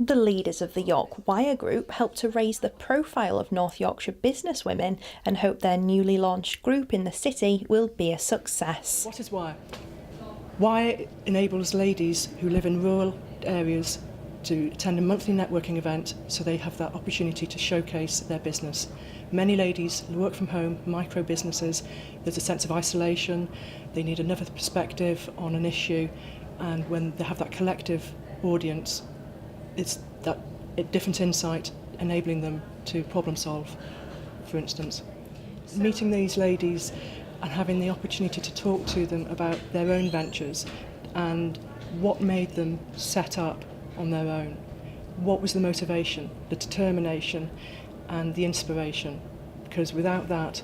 The leaders of the York Wire Group helped to raise the profile of North Yorkshire businesswomen and hope their newly launched group in the city will be a success. What is Wire? Wire enables ladies who live in rural areas to attend a monthly networking event so they have that opportunity to showcase their business. Many ladies work from home, micro businesses, there's a sense of isolation, they need another perspective on an issue, and when they have that collective audience, it's that different insight enabling them to problem solve, for instance. Meeting these ladies and having the opportunity to talk to them about their own ventures and what made them set up on their own. What was the motivation, the determination and the inspiration? Because without that,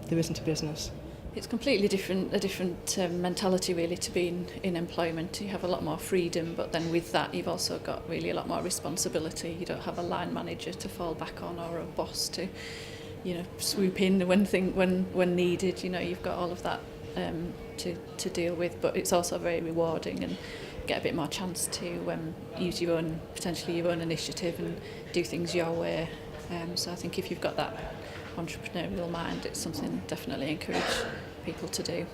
there isn't a business. It's completely a different mentality really to being in employment. You have a lot more freedom, but then with that you've also got really a lot more responsibility. You don't have a line manager to fall back on or a boss to, swoop in when needed. You've got all of that to deal with, but it's also very rewarding and get a bit more chance to use potentially your own initiative and do things your way. So I think if you've got that entrepreneurial mind, it's something definitely encourage people to do.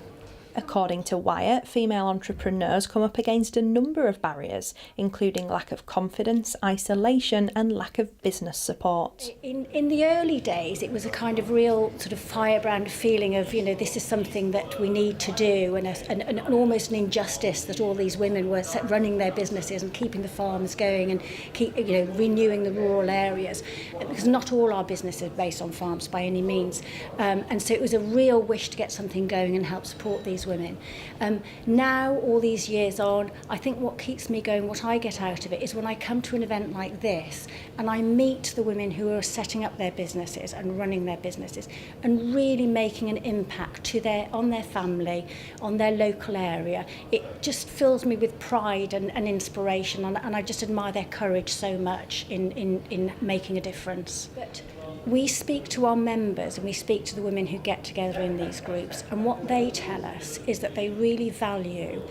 According to Wire, female entrepreneurs come up against a number of barriers, including lack of confidence, isolation and lack of business support. In the early days, it was a kind of real sort of firebrand feeling of, this is something that we need to do, and almost an injustice that all these women were running their businesses and keeping the farms going and renewing the rural areas, because not all our business is based on farms by any means. And so it was a real wish to get something going and help support these women. Now, all these years on, I think what keeps me going, what I get out of it, is when I come to an event like this and I meet the women who are setting up their businesses and running their businesses and really making an impact on their family, on their local area. It just fills me with pride and inspiration, and I just admire their courage so much in making a difference. But we speak to our members and we speak to the women who get together in these groups, and what they tell us is that they really value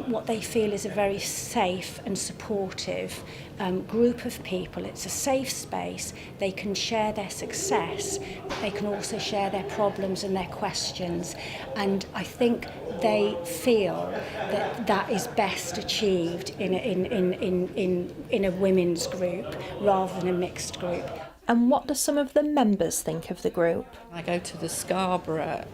what they feel is a very safe and supportive group of people. It's a safe space. They can share their success, but they can also share their problems and their questions. And I think they feel that that is best achieved in a women's group rather than a mixed group. And what do some of the members think of the group? I go to the Scarborough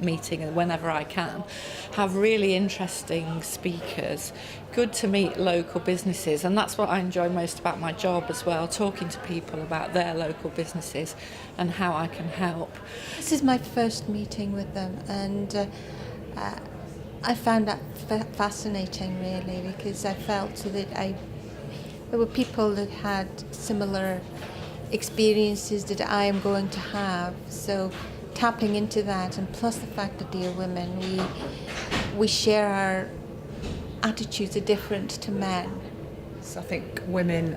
meeting whenever I can, have really interesting speakers, good to meet local businesses, and that's what I enjoy most about my job as well, talking to people about their local businesses and how I can help. This is my first meeting with them, and I found that fascinating really, because I felt that there were people that had similar experiences that I am going to have, so tapping into that, and plus the fact that they are women, we share our attitudes are different to men. So I think women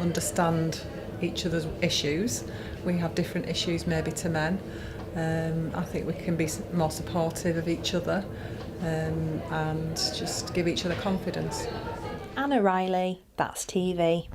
understand each other's issues. We have different issues maybe to men. I think we can be more supportive of each other and just give each other confidence. Anna Riley, That's TV.